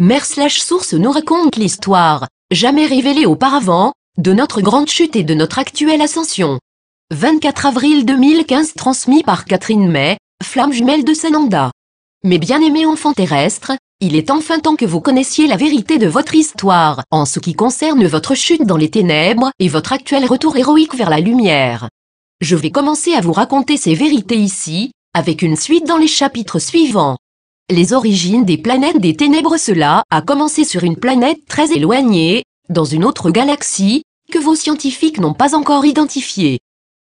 Mère/Source nous raconte l'histoire, jamais révélée auparavant, de notre grande chute et de notre actuelle ascension. 24 avril 2015 transmis par Catherine May, flamme jumelle de Sananda. Mes bien-aimés enfants terrestres, il est enfin temps que vous connaissiez la vérité de votre histoire, en ce qui concerne votre chute dans les ténèbres et votre actuel retour héroïque vers la lumière. Je vais commencer à vous raconter ces vérités ici, avec une suite dans les chapitres suivants. Les origines des planètes des ténèbres. Cela a commencé sur une planète très éloignée, dans une autre galaxie, que vos scientifiques n'ont pas encore identifiée.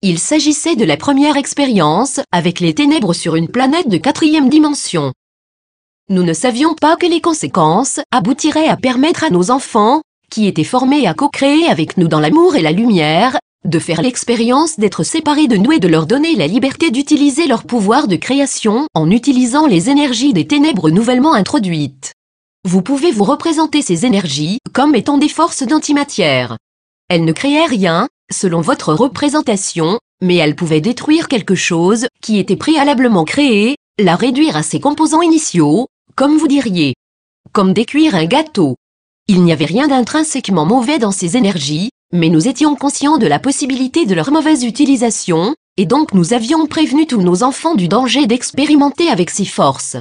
Il s'agissait de la première expérience avec les ténèbres sur une planète de 4e dimension. Nous ne savions pas que les conséquences aboutiraient à permettre à nos enfants, qui étaient formés à co-créer avec nous dans l'amour et la lumière, de faire l'expérience d'être séparés de nous et de leur donner la liberté d'utiliser leur pouvoir de création en utilisant les énergies des ténèbres nouvellement introduites. Vous pouvez vous représenter ces énergies comme étant des forces d'antimatière. Elles ne créaient rien, selon votre représentation, mais elles pouvaient détruire quelque chose qui était préalablement créé, la réduire à ses composants initiaux, comme vous diriez. Comme décuire un gâteau. Il n'y avait rien d'intrinsèquement mauvais dans ces énergies, mais nous étions conscients de la possibilité de leur mauvaise utilisation, et donc nous avions prévenu tous nos enfants du danger d'expérimenter avec ces forces.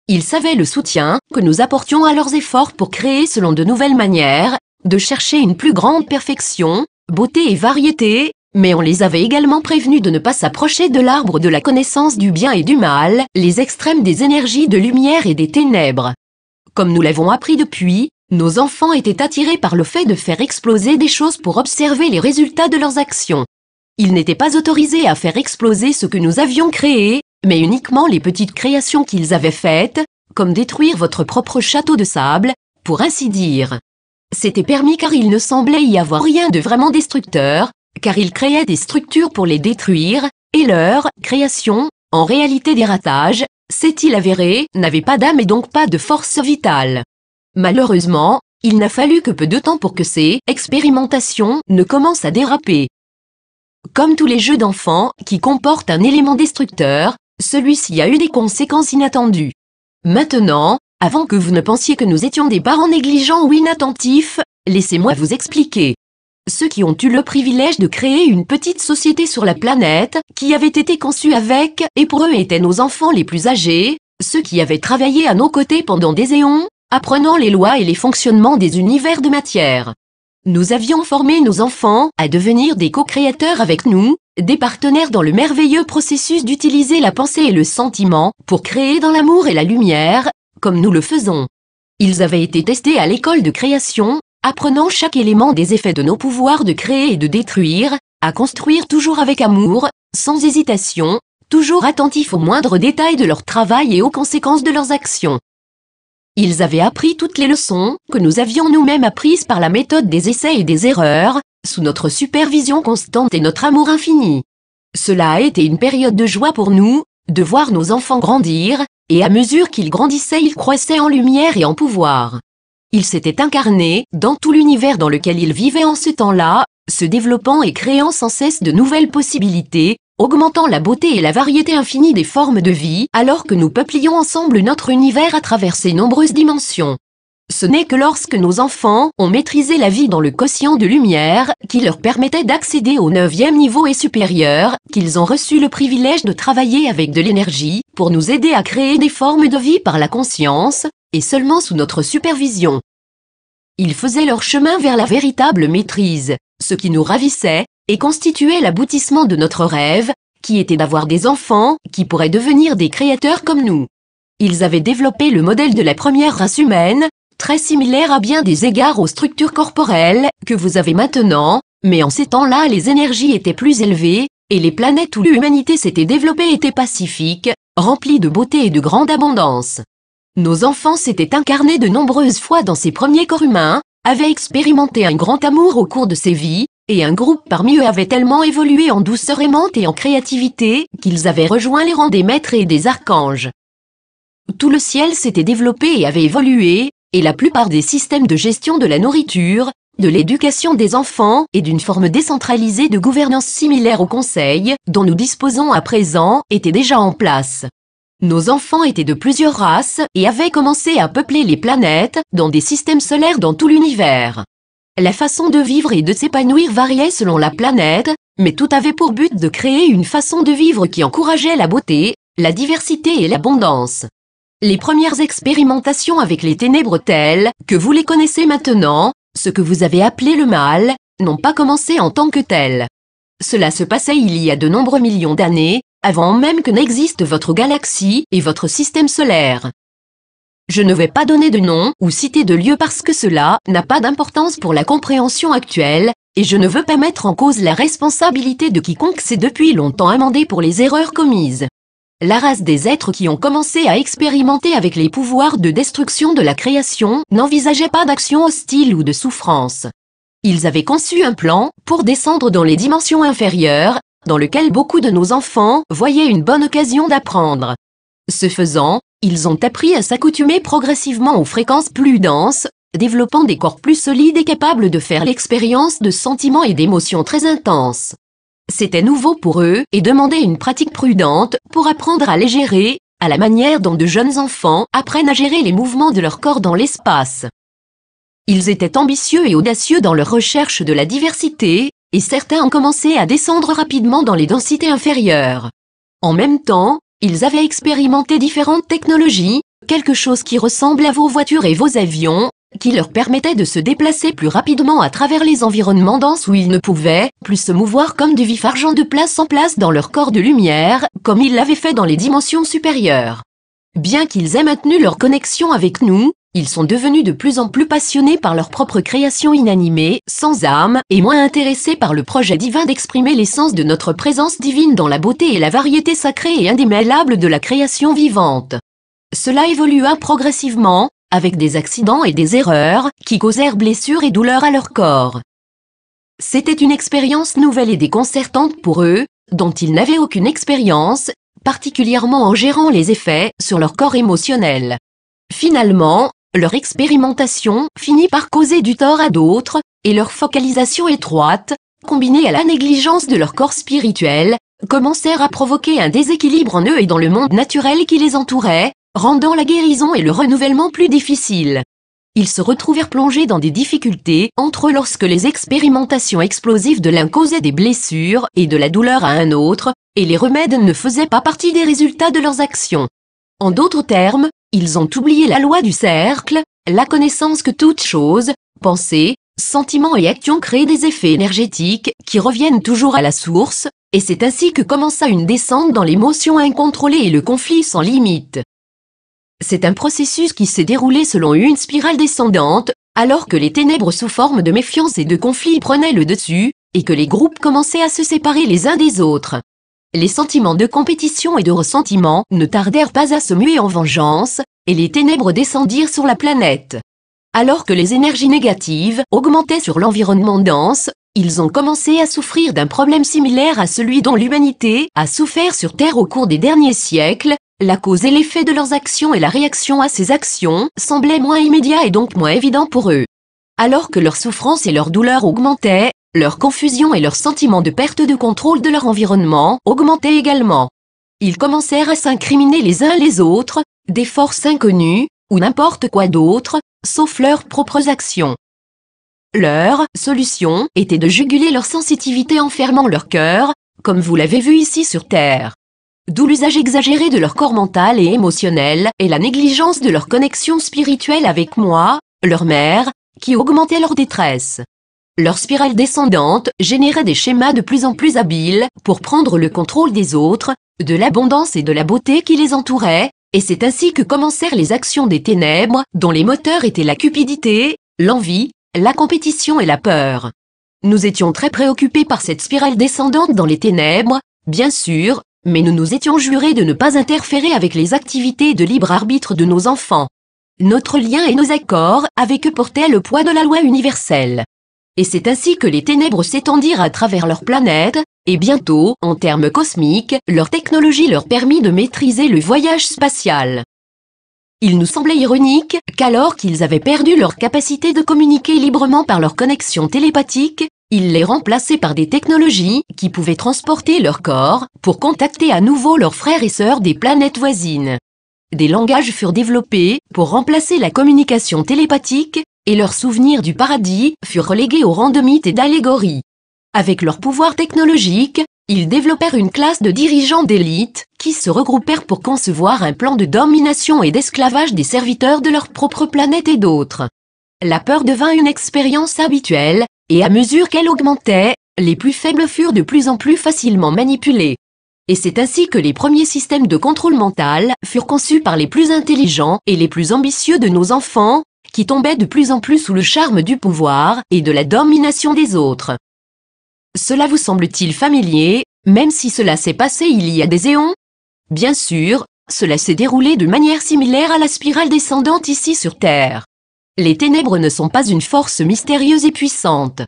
Ils savaient le soutien que nous apportions à leurs efforts pour créer selon de nouvelles manières, de chercher une plus grande perfection, beauté et variété, mais on les avait également prévenus de ne pas s'approcher de l'arbre de la connaissance du bien et du mal, les extrêmes des énergies de lumière et des ténèbres. Comme nous l'avons appris depuis, nos enfants étaient attirés par le fait de faire exploser des choses pour observer les résultats de leurs actions. Ils n'étaient pas autorisés à faire exploser ce que nous avions créé, mais uniquement les petites créations qu'ils avaient faites, comme détruire votre propre château de sable, pour ainsi dire. C'était permis car il ne semblait y avoir rien de vraiment destructeur, car ils créaient des structures pour les détruire, et leur création, en réalité des ratages, c'est-il avéré, n'avait pas d'âme et donc pas de force vitale. Malheureusement, il n'a fallu que peu de temps pour que ces expérimentations ne commencent à déraper. Comme tous les jeux d'enfants qui comportent un élément destructeur, celui-ci a eu des conséquences inattendues. Maintenant, avant que vous ne pensiez que nous étions des parents négligents ou inattentifs, laissez-moi vous expliquer. Ceux qui ont eu le privilège de créer une petite société sur la planète, qui avait été conçue avec et pour eux étaient nos enfants les plus âgés, ceux qui avaient travaillé à nos côtés pendant des éons, apprenant les lois et les fonctionnements des univers de matière. Nous avions formé nos enfants à devenir des co-créateurs avec nous, des partenaires dans le merveilleux processus d'utiliser la pensée et le sentiment pour créer dans l'amour et la lumière, comme nous le faisons. Ils avaient été testés à l'école de création, apprenant chaque élément des effets de nos pouvoirs de créer et de détruire, à construire toujours avec amour, sans hésitation, toujours attentifs aux moindres détails de leur travail et aux conséquences de leurs actions. Ils avaient appris toutes les leçons que nous avions nous-mêmes apprises par la méthode des essais et des erreurs, sous notre supervision constante et notre amour infini. Cela a été une période de joie pour nous, de voir nos enfants grandir, et à mesure qu'ils grandissaient ils croissaient en lumière et en pouvoir. Ils s'étaient incarnés dans tout l'univers dans lequel ils vivaient en ce temps-là, se développant et créant sans cesse de nouvelles possibilités, augmentant la beauté et la variété infinie des formes de vie, alors que nous peuplions ensemble notre univers à travers ses nombreuses dimensions. Ce n'est que lorsque nos enfants ont maîtrisé la vie dans le quotient de lumière, qui leur permettait d'accéder au 9e niveau et supérieur, qu'ils ont reçu le privilège de travailler avec de l'énergie, pour nous aider à créer des formes de vie par la conscience, et seulement sous notre supervision. Ils faisaient leur chemin vers la véritable maîtrise, ce qui nous ravissait, et constituait l'aboutissement de notre rêve, qui était d'avoir des enfants qui pourraient devenir des créateurs comme nous. Ils avaient développé le modèle de la première race humaine, très similaire à bien des égards aux structures corporelles que vous avez maintenant, mais en ces temps-là les énergies étaient plus élevées, et les planètes où l'humanité s'était développée étaient pacifiques, remplies de beauté et de grande abondance. Nos enfants s'étaient incarnés de nombreuses fois dans ces premiers corps humains, avaient expérimenté un grand amour au cours de ces vies, et un groupe parmi eux avait tellement évolué en douceur aimante et en créativité, qu'ils avaient rejoint les rangs des maîtres et des archanges. Tout le ciel s'était développé et avait évolué, et la plupart des systèmes de gestion de la nourriture, de l'éducation des enfants et d'une forme décentralisée de gouvernance similaire au conseil, dont nous disposons à présent, étaient déjà en place. Nos enfants étaient de plusieurs races et avaient commencé à peupler les planètes dans des systèmes solaires dans tout l'univers. La façon de vivre et de s'épanouir variait selon la planète, mais tout avait pour but de créer une façon de vivre qui encourageait la beauté, la diversité et l'abondance. Les premières expérimentations avec les ténèbres telles que vous les connaissez maintenant, ce que vous avez appelé le mal, n'ont pas commencé en tant que telles. Cela se passait il y a de nombreux millions d'années, avant même que n'existe votre galaxie et votre système solaire. Je ne vais pas donner de nom ou citer de lieu parce que cela n'a pas d'importance pour la compréhension actuelle, et je ne veux pas mettre en cause la responsabilité de quiconque s'est depuis longtemps amendé pour les erreurs commises. La race des êtres qui ont commencé à expérimenter avec les pouvoirs de destruction de la création n'envisageait pas d'action hostile ou de souffrance. Ils avaient conçu un plan pour descendre dans les dimensions inférieures, dans lequel beaucoup de nos enfants voyaient une bonne occasion d'apprendre. Ce faisant, ils ont appris à s'accoutumer progressivement aux fréquences plus denses, développant des corps plus solides et capables de faire l'expérience de sentiments et d'émotions très intenses. C'était nouveau pour eux et demandait une pratique prudente pour apprendre à les gérer, à la manière dont de jeunes enfants apprennent à gérer les mouvements de leur corps dans l'espace. Ils étaient ambitieux et audacieux dans leur recherche de la diversité, et certains ont commencé à descendre rapidement dans les densités inférieures. En même temps, ils avaient expérimenté différentes technologies, quelque chose qui ressemble à vos voitures et vos avions, qui leur permettait de se déplacer plus rapidement à travers les environnements denses où ils ne pouvaient plus se mouvoir comme du vif argent de place en place dans leur corps de lumière, comme ils l'avaient fait dans les dimensions supérieures. Bien qu'ils aient maintenu leur connexion avec nous, ils sont devenus de plus en plus passionnés par leur propre création inanimée, sans âme, et moins intéressés par le projet divin d'exprimer l'essence de notre présence divine dans la beauté et la variété sacrée et indémêlable de la création vivante. Cela évolua progressivement, avec des accidents et des erreurs, qui causèrent blessures et douleurs à leur corps. C'était une expérience nouvelle et déconcertante pour eux, dont ils n'avaient aucune expérience, particulièrement en gérant les effets sur leur corps émotionnel. Finalement, leur expérimentation finit par causer du tort à d'autres, et leur focalisation étroite, combinée à la négligence de leur corps spirituel, commencèrent à provoquer un déséquilibre en eux et dans le monde naturel qui les entourait, rendant la guérison et le renouvellement plus difficiles. Ils se retrouvèrent plongés dans des difficultés entre eux lorsque les expérimentations explosives de l'un causaient des blessures et de la douleur à un autre, et les remèdes ne faisaient pas partie des résultats de leurs actions. En d'autres termes, ils ont oublié la loi du cercle, la connaissance que toute chose, pensée, sentiments et actions créent des effets énergétiques qui reviennent toujours à la source, et c'est ainsi que commença une descente dans l'émotion incontrôlée et le conflit sans limite. C'est un processus qui s'est déroulé selon une spirale descendante, alors que les ténèbres sous forme de méfiance et de conflit prenaient le dessus, et que les groupes commençaient à se séparer les uns des autres. Les sentiments de compétition et de ressentiment ne tardèrent pas à se muer en vengeance, et les ténèbres descendirent sur la planète. Alors que les énergies négatives augmentaient sur l'environnement dense, ils ont commencé à souffrir d'un problème similaire à celui dont l'humanité a souffert sur Terre au cours des derniers siècles. La cause et l'effet de leurs actions et la réaction à ces actions semblaient moins immédiats et donc moins évidents pour eux. Alors que leur souffrance et leur douleur augmentaient, leur confusion et leur sentiment de perte de contrôle de leur environnement augmentaient également. Ils commencèrent à s'incriminer les uns les autres, des forces inconnues, ou n'importe quoi d'autre, sauf leurs propres actions. Leur solution était de juguler leur sensitivité en fermant leur cœur, comme vous l'avez vu ici sur Terre. D'où l'usage exagéré de leur corps mental et émotionnel et la négligence de leur connexion spirituelle avec moi, leur mère, qui augmentait leur détresse. Leur spirale descendante générait des schémas de plus en plus habiles pour prendre le contrôle des autres, de l'abondance et de la beauté qui les entouraient, et c'est ainsi que commencèrent les actions des ténèbres, dont les moteurs étaient la cupidité, l'envie, la compétition et la peur. Nous étions très préoccupés par cette spirale descendante dans les ténèbres, bien sûr, mais nous nous étions jurés de ne pas interférer avec les activités de libre arbitre de nos enfants. Notre lien et nos accords avec eux portaient le poids de la loi universelle. Et c'est ainsi que les ténèbres s'étendirent à travers leur planète, et bientôt, en termes cosmiques, leur technologie leur permit de maîtriser le voyage spatial. Il nous semblait ironique qu'alors qu'ils avaient perdu leur capacité de communiquer librement par leur connexion télépathique, Il les remplaçait par des technologies qui pouvaient transporter leur corps pour contacter à nouveau leurs frères et sœurs des planètes voisines. Des langages furent développés pour remplacer la communication télépathique, et leurs souvenirs du paradis furent relégués au rang de mythes et d'allégories. Avec leur pouvoir technologique, ils développèrent une classe de dirigeants d'élite qui se regroupèrent pour concevoir un plan de domination et d'esclavage des serviteurs de leur propre planète et d'autres. La peur devint une expérience habituelle, et à mesure qu'elle augmentait, les plus faibles furent de plus en plus facilement manipulés. Et c'est ainsi que les premiers systèmes de contrôle mental furent conçus par les plus intelligents et les plus ambitieux de nos enfants, qui tombaient de plus en plus sous le charme du pouvoir et de la domination des autres. Cela vous semble-t-il familier, même si cela s'est passé il y a des éons? Bien sûr, cela s'est déroulé de manière similaire à la spirale descendante ici sur Terre. Les ténèbres ne sont pas une force mystérieuse et puissante.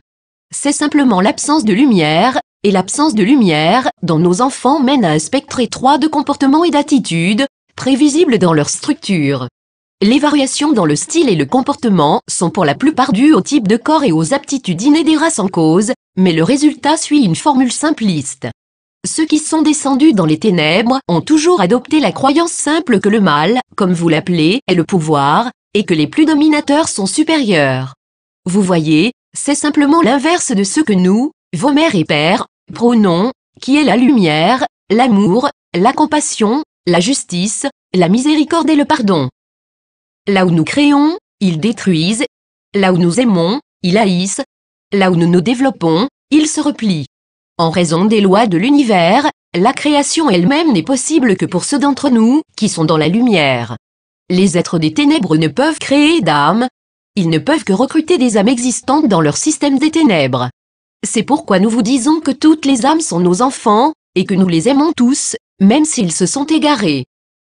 C'est simplement l'absence de lumière, et l'absence de lumière dans nos enfants mène à un spectre étroit de comportements et d'attitudes, prévisibles dans leur structure. Les variations dans le style et le comportement sont pour la plupart dues au type de corps et aux aptitudes innées des races en cause, mais le résultat suit une formule simpliste. Ceux qui sont descendus dans les ténèbres ont toujours adopté la croyance simple que le mal, comme vous l'appelez, est le pouvoir, et que les plus dominateurs sont supérieurs. Vous voyez, c'est simplement l'inverse de ce que nous, vos mères et pères, prônons, qui est la lumière, l'amour, la compassion, la justice, la miséricorde et le pardon. Là où nous créons, ils détruisent. Là où nous aimons, ils haïssent. Là où nous nous développons, ils se replient. En raison des lois de l'univers, la création elle-même n'est possible que pour ceux d'entre nous qui sont dans la lumière. Les êtres des ténèbres ne peuvent créer d'âme. Ils ne peuvent que recruter des âmes existantes dans leur système des ténèbres. C'est pourquoi nous vous disons que toutes les âmes sont nos enfants, et que nous les aimons tous, même s'ils se sont égarés.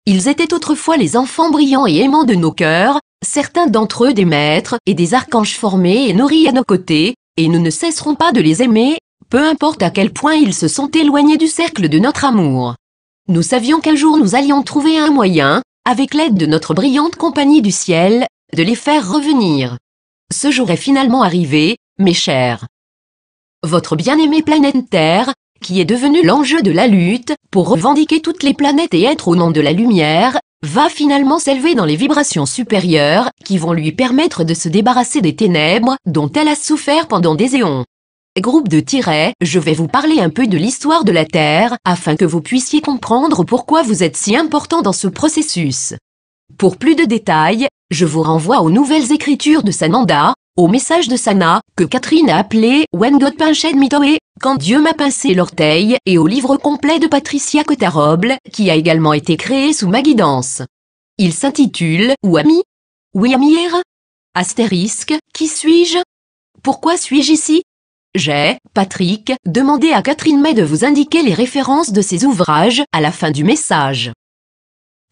Ils étaient autrefois les enfants brillants et aimants de nos cœurs, certains d'entre eux des maîtres et des archanges formés et nourris à nos côtés, et nous ne cesserons pas de les aimer, peu importe à quel point ils se sont éloignés du cercle de notre amour. Nous savions qu'un jour nous allions trouver un moyen, avec l'aide de notre brillante compagnie du ciel, de les faire revenir. Ce jour est finalement arrivé, mes chers. Votre bien-aimée planète Terre, qui est devenue l'enjeu de la lutte, pour revendiquer toutes les planètes et être au nom de la lumière, va finalement s'élever dans les vibrations supérieures, qui vont lui permettre de se débarrasser des ténèbres dont elle a souffert pendant des éons. Groupe de tirets, je vais vous parler un peu de l'histoire de la Terre, afin que vous puissiez comprendre pourquoi vous êtes si important dans ce processus. Pour plus de détails, je vous renvoie aux nouvelles écritures de Sananda, au message de Sana, que Catherine a appelé When God Pinched Me Toe, quand Dieu m'a pincé l'orteil, et au livre complet de Patricia Cotaroble, qui a également été créé sous ma guidance. Il s'intitule Où ami? Oui amir? Astérisque, qui suis-je? Pourquoi suis-je ici? J'ai, Patrick, demandé à Catherine May de vous indiquer les références de ses ouvrages à la fin du message.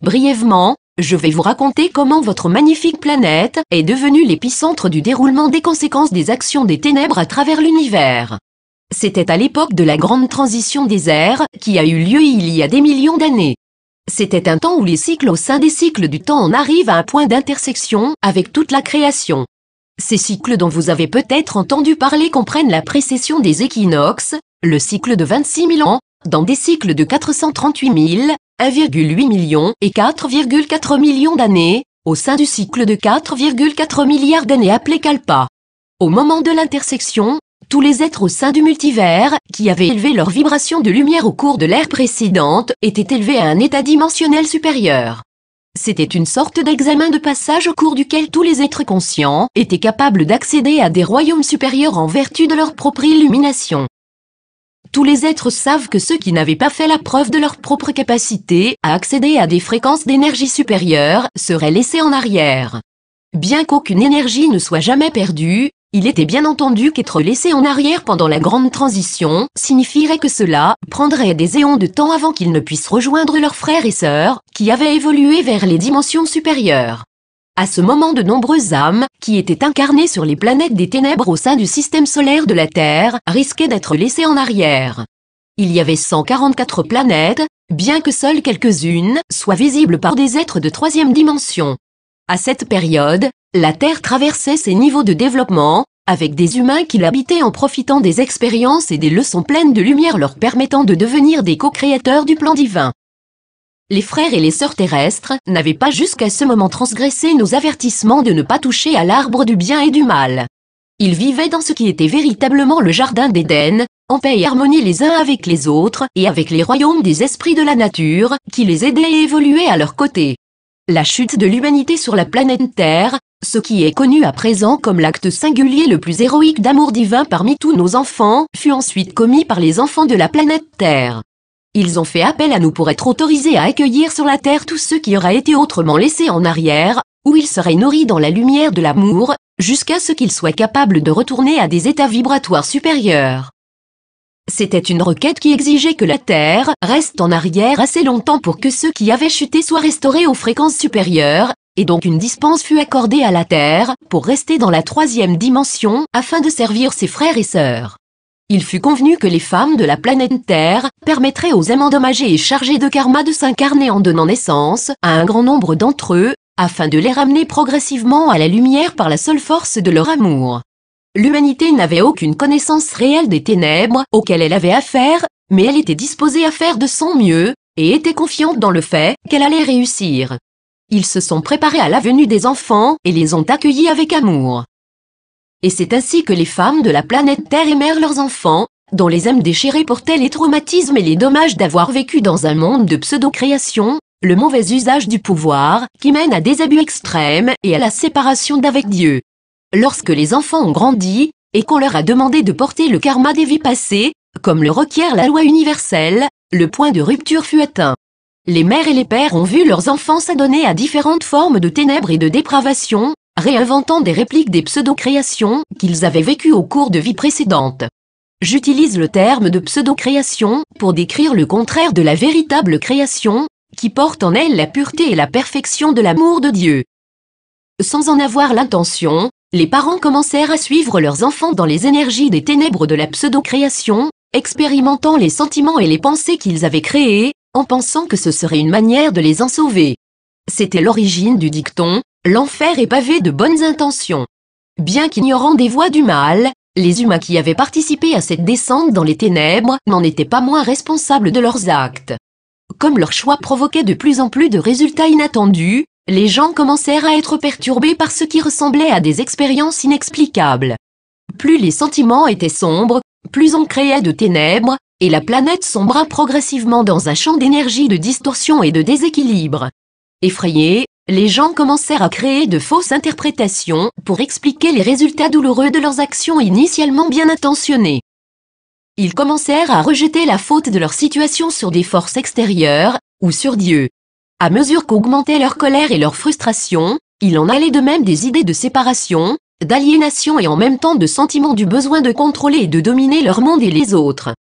Brièvement, je vais vous raconter comment votre magnifique planète est devenue l'épicentre du déroulement des conséquences des actions des ténèbres à travers l'univers. C'était à l'époque de la grande transition des ères qui a eu lieu il y a des millions d'années. C'était un temps où les cycles au sein des cycles du temps en arrivent à un point d'intersection avec toute la création. Ces cycles dont vous avez peut-être entendu parler comprennent la précession des équinoxes, le cycle de 26 000 ans, dans des cycles de 438 000, 1,8 million et 4,4 millions d'années, au sein du cycle de 4,4 milliards d'années appelé Kalpa. Au moment de l'intersection, tous les êtres au sein du multivers, qui avaient élevé leur vibration de lumière au cours de l'ère précédente, étaient élevés à un état dimensionnel supérieur. C'était une sorte d'examen de passage au cours duquel tous les êtres conscients étaient capables d'accéder à des royaumes supérieurs en vertu de leur propre illumination. Tous les êtres savent que ceux qui n'avaient pas fait la preuve de leur propre capacité à accéder à des fréquences d'énergie supérieures seraient laissés en arrière. Bien qu'aucune énergie ne soit jamais perdue, il était bien entendu qu'être laissé en arrière pendant la grande transition signifierait que cela prendrait des éons de temps avant qu'ils ne puissent rejoindre leurs frères et sœurs, qui avaient évolué vers les dimensions supérieures. À ce moment, de nombreuses âmes, qui étaient incarnées sur les planètes des ténèbres au sein du système solaire de la Terre, risquaient d'être laissées en arrière. Il y avait 144 planètes, bien que seules quelques-unes soient visibles par des êtres de troisième dimension. À cette période, la Terre traversait ses niveaux de développement, avec des humains qui l'habitaient en profitant des expériences et des leçons pleines de lumière leur permettant de devenir des co-créateurs du plan divin. Les frères et les sœurs terrestres n'avaient pas jusqu'à ce moment transgressé nos avertissements de ne pas toucher à l'arbre du bien et du mal. Ils vivaient dans ce qui était véritablement le jardin d'Éden, en paix et harmonie les uns avec les autres et avec les royaumes des esprits de la nature, qui les aidaient et évoluaient à leur côté. La chute de l'humanité sur la planète Terre, ce qui est connu à présent comme l'acte singulier le plus héroïque d'amour divin parmi tous nos enfants, fut ensuite commis par les enfants de la planète Terre. Ils ont fait appel à nous pour être autorisés à accueillir sur la Terre tous ceux qui auraient été autrement laissés en arrière, où ils seraient nourris dans la lumière de l'amour, jusqu'à ce qu'ils soient capables de retourner à des états vibratoires supérieurs. C'était une requête qui exigeait que la Terre reste en arrière assez longtemps pour que ceux qui avaient chuté soient restaurés aux fréquences supérieures, et donc une dispense fut accordée à la Terre pour rester dans la troisième dimension afin de servir ses frères et sœurs. Il fut convenu que les femmes de la planète Terre permettraient aux âmes endommagées et chargées de karma de s'incarner en donnant naissance à un grand nombre d'entre eux, afin de les ramener progressivement à la lumière par la seule force de leur amour. L'humanité n'avait aucune connaissance réelle des ténèbres auxquelles elle avait affaire, mais elle était disposée à faire de son mieux, et était confiante dans le fait qu'elle allait réussir. Ils se sont préparés à la venue des enfants et les ont accueillis avec amour. Et c'est ainsi que les femmes de la planète Terre aimèrent leurs enfants, dont les âmes déchirées portaient les traumatismes et les dommages d'avoir vécu dans un monde de pseudo-création, le mauvais usage du pouvoir, qui mène à des abus extrêmes et à la séparation d'avec Dieu. Lorsque les enfants ont grandi, et qu'on leur a demandé de porter le karma des vies passées, comme le requiert la loi universelle, le point de rupture fut atteint. Les mères et les pères ont vu leurs enfants s'adonner à différentes formes de ténèbres et de dépravation, réinventant des répliques des pseudo-créations qu'ils avaient vécues au cours de vies précédentes. J'utilise le terme de pseudo-création pour décrire le contraire de la véritable création, qui porte en elle la pureté et la perfection de l'amour de Dieu. Sans en avoir l'intention, les parents commencèrent à suivre leurs enfants dans les énergies des ténèbres de la pseudo-création, expérimentant les sentiments et les pensées qu'ils avaient créés, en pensant que ce serait une manière de les en sauver. C'était l'origine du dicton « L'enfer est pavé de bonnes intentions ». Bien qu'ignorant des voies du mal, les humains qui avaient participé à cette descente dans les ténèbres n'en étaient pas moins responsables de leurs actes. Comme leur choix provoquait de plus en plus de résultats inattendus, les gens commencèrent à être perturbés par ce qui ressemblait à des expériences inexplicables. Plus les sentiments étaient sombres, plus on créait de ténèbres, et la planète sombra progressivement dans un champ d'énergie de distorsion et de déséquilibre. Effrayés, les gens commencèrent à créer de fausses interprétations pour expliquer les résultats douloureux de leurs actions initialement bien intentionnées. Ils commencèrent à rejeter la faute de leur situation sur des forces extérieures, ou sur Dieu. À mesure qu'augmentait leur colère et leur frustration, il en allait de même des idées de séparation, d'aliénation et en même temps de sentiment du besoin de contrôler et de dominer leur monde et les autres.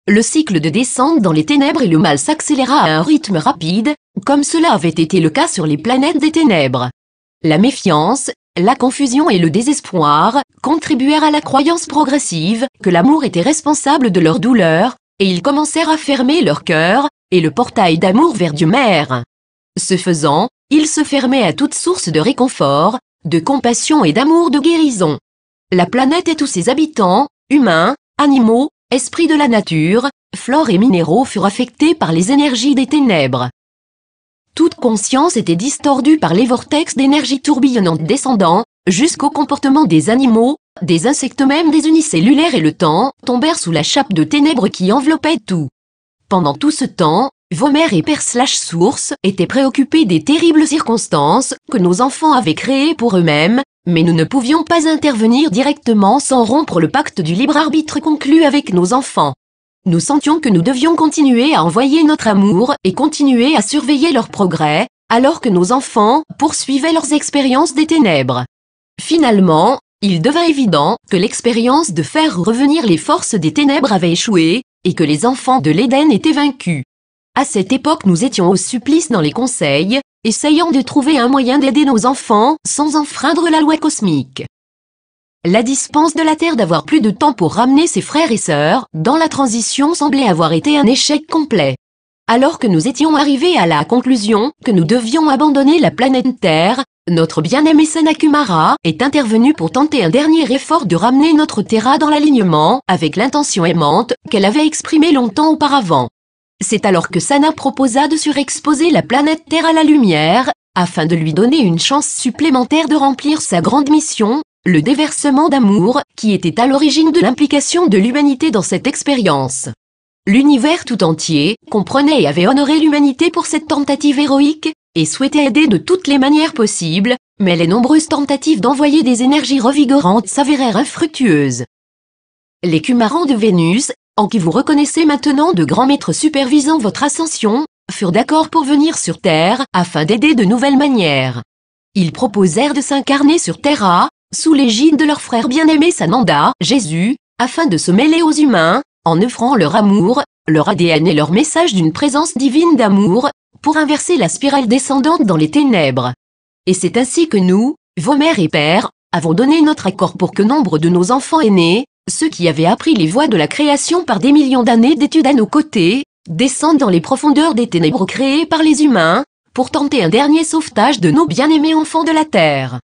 Le cycle de descente dans les ténèbres et le mal s'accéléra à un rythme rapide, comme cela avait été le cas sur les planètes des ténèbres. La méfiance, la confusion et le désespoir contribuèrent à la croyance progressive que l'amour était responsable de leur douleur, et ils commencèrent à fermer leur cœur et le portail d'amour vers Dieu Mère. Ce faisant, ils se fermaient à toute source de réconfort, de compassion et d'amour de guérison. La planète et tous ses habitants, humains, animaux, esprits de la nature, flore et minéraux furent affectés par les énergies des ténèbres. Toute conscience était distordue par les vortex d'énergie tourbillonnante descendant, jusqu'au comportement des animaux, des insectes même des unicellulaires et le temps tombèrent sous la chape de ténèbres qui enveloppait tout. Pendant tout ce temps, vos mères et pères /sources étaient préoccupés des terribles circonstances que nos enfants avaient créées pour eux-mêmes, mais nous ne pouvions pas intervenir directement sans rompre le pacte du libre arbitre conclu avec nos enfants. Nous sentions que nous devions continuer à envoyer notre amour et continuer à surveiller leur progrès, alors que nos enfants poursuivaient leurs expériences des ténèbres. Finalement, il devint évident que l'expérience de faire revenir les forces des ténèbres avait échoué, et que les enfants de l'Éden étaient vaincus. À cette époque nous étions au supplice dans les conseils, essayant de trouver un moyen d'aider nos enfants sans enfreindre la loi cosmique. La dispense de la Terre d'avoir plus de temps pour ramener ses frères et sœurs dans la transition semblait avoir été un échec complet. Alors que nous étions arrivés à la conclusion que nous devions abandonner la planète Terre, notre bien-aimé Sanakumara est intervenu pour tenter un dernier effort de ramener notre Terra dans l'alignement, avec l'intention aimante qu'elle avait exprimée longtemps auparavant. C'est alors que Sana proposa de surexposer la planète Terre à la lumière, afin de lui donner une chance supplémentaire de remplir sa grande mission, le déversement d'amour, qui était à l'origine de l'implication de l'humanité dans cette expérience. L'univers tout entier comprenait et avait honoré l'humanité pour cette tentative héroïque, et souhaitait aider de toutes les manières possibles, mais les nombreuses tentatives d'envoyer des énergies revigorantes s'avérèrent infructueuses. Les Kumarans de Vénus, en qui vous reconnaissez maintenant de grands maîtres supervisant votre ascension, furent d'accord pour venir sur Terre afin d'aider de nouvelles manières. Ils proposèrent de s'incarner sur Terra, sous l'égide de leur frère bien-aimé Sananda, Jésus, afin de se mêler aux humains, en offrant leur amour, leur ADN et leur message d'une présence divine d'amour, pour inverser la spirale descendante dans les ténèbres. Et c'est ainsi que nous, vos mères et pères, avons donné notre accord pour que nombre de nos enfants aînés, ceux qui avaient appris les voies de la création par des millions d'années d'études à nos côtés, descendent dans les profondeurs des ténèbres créées par les humains, pour tenter un dernier sauvetage de nos bien-aimés enfants de la Terre.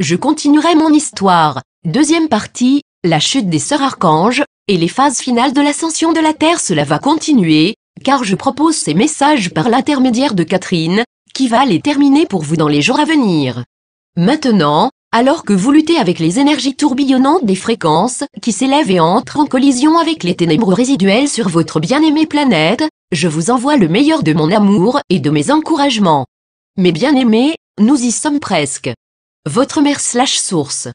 Je continuerai mon histoire, deuxième partie, la chute des sœurs archanges, et les phases finales de l'ascension de la Terre. Cela va continuer, car je propose ces messages par l'intermédiaire de Catherine, qui va les terminer pour vous dans les jours à venir. Maintenant, alors que vous luttez avec les énergies tourbillonnantes des fréquences, qui s'élèvent et entrent en collision avec les ténèbres résiduelles sur votre bien-aimée planète, je vous envoie le meilleur de mon amour et de mes encouragements. Mes bien-aimés, nous y sommes presque. Votre mère/source.